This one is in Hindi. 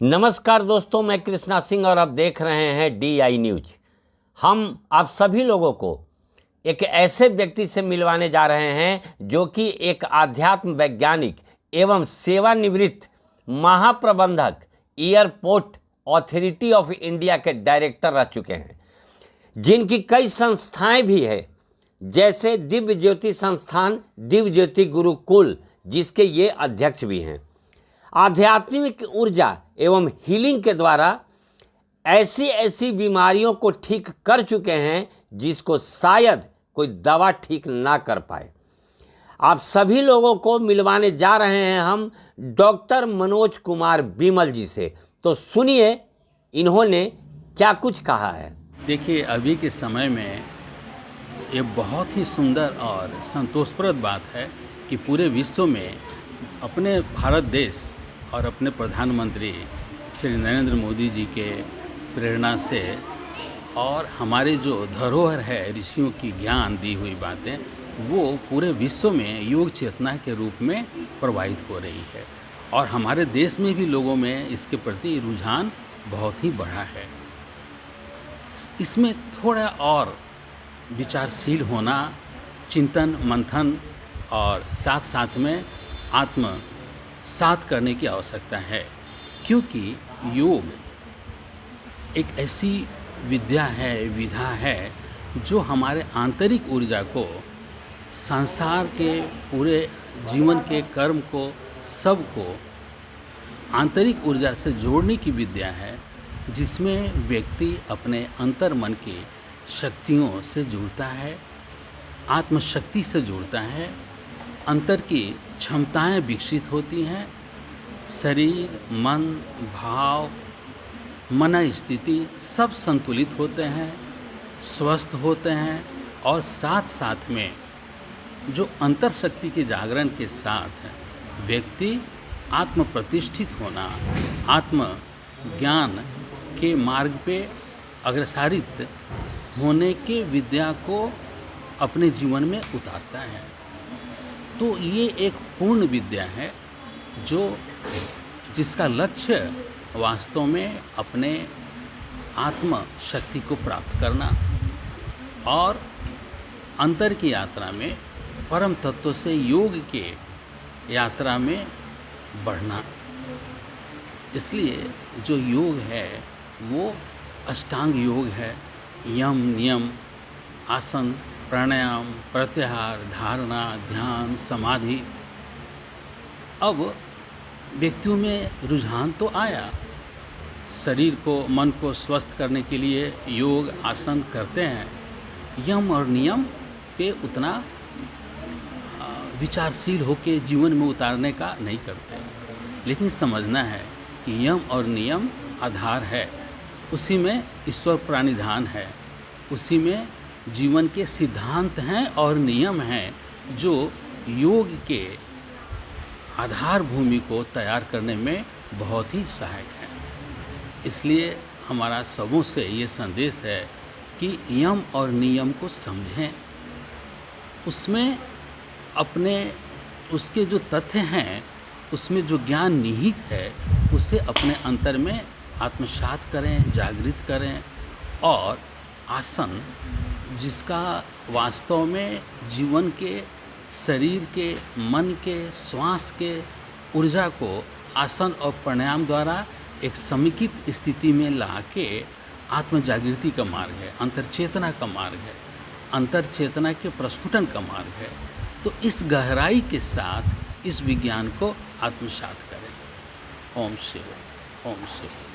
नमस्कार दोस्तों, मैं कृष्णा सिंह और आप देख रहे हैं DI न्यूज। हम आप सभी लोगों को एक ऐसे व्यक्ति से मिलवाने जा रहे हैं जो कि एक आध्यात्म वैज्ञानिक एवं सेवानिवृत्त महाप्रबंधक एयरपोर्ट अथॉरिटी ऑफ इंडिया के डायरेक्टर रह चुके हैं, जिनकी कई संस्थाएं भी है, जैसे दिव्य ज्योति संस्थान, दिव्य ज्योति गुरुकुल, जिसके ये अध्यक्ष भी हैं। आध्यात्मिक ऊर्जा एवं हीलिंग के द्वारा ऐसी बीमारियों को ठीक कर चुके हैं जिसको शायद कोई दवा ठीक ना कर पाए। आप सभी लोगों को मिलवाने जा रहे हैं हम डॉक्टर मनोज कुमार बिमल जी से। तो सुनिए इन्होंने क्या कुछ कहा है। देखिए, अभी के समय में ये बहुत ही सुंदर और संतोषप्रद बात है कि पूरे विश्व में अपने भारत देश और अपने प्रधानमंत्री श्री नरेंद्र मोदी जी के प्रेरणा से और हमारे जो धरोहर है ऋषियों की ज्ञान दी हुई बातें, वो पूरे विश्व में योग चेतना के रूप में प्रवाहित हो रही है और हमारे देश में भी लोगों में इसके प्रति रुझान बहुत ही बढ़ा है। इसमें थोड़ा और विचारशील होना, चिंतन मंथन और साथ साथ में आत्म साथ करने की आवश्यकता है, क्योंकि योग एक ऐसी विद्या है, विधा है जो हमारे आंतरिक ऊर्जा को, संसार के पूरे जीवन के कर्म को, सबको आंतरिक ऊर्जा से जोड़ने की विद्या है, जिसमें व्यक्ति अपने अंतर मन की शक्तियों से जुड़ता है, आत्मशक्ति से जुड़ता है, अंतर की क्षमताएं विकसित होती हैं, शरीर, मन, भाव, मन स्थिति सब संतुलित होते हैं, स्वस्थ होते हैं और साथ साथ में जो अंतर शक्ति के जागरण के साथ व्यक्ति आत्म प्रतिष्ठित होना, आत्म ज्ञान के मार्ग पे अग्रसारित होने के विद्या को अपने जीवन में उतारता है। तो ये एक पूर्ण विद्या है जिसका लक्ष्य वास्तव में अपने आत्म शक्ति को प्राप्त करना और अंतर की यात्रा में परम तत्व से योग के यात्रा में बढ़ना। इसलिए जो योग है वो अष्टांग योग है, यम, नियम, आसन, प्राणायाम, प्रत्याहार, धारणा, ध्यान, समाधि। अब व्यक्तियों में रुझान तो आया, शरीर को, मन को स्वस्थ करने के लिए योग आसन करते हैं, यम और नियम पे उतना विचारशील होकर जीवन में उतारने का नहीं करते, लेकिन समझना है कि यम और नियम आधार है, उसी में ईश्वर प्राणिधान है, उसी में जीवन के सिद्धांत हैं और नियम हैं जो योग के आधार भूमि को तैयार करने में बहुत ही सहायक है। इसलिए हमारा सबों से ये संदेश है कि यम और नियम को समझें, उसमें अपने उसके जो तथ्य हैं, उसमें जो ज्ञान निहित है, उसे अपने अंतर में आत्मसात करें, जागृत करें और आसन, जिसका वास्तव में जीवन के, शरीर के, मन के, श्वास के ऊर्जा को आसन और प्राणायाम द्वारा एक समेकित स्थिति में ला के आत्म जागृति का मार्ग है, अंतर चेतना का मार्ग है, अंतर चेतना के प्रस्फुटन का मार्ग है। तो इस गहराई के साथ इस विज्ञान को आत्मसात करें। ओम शिव, ओम शिव।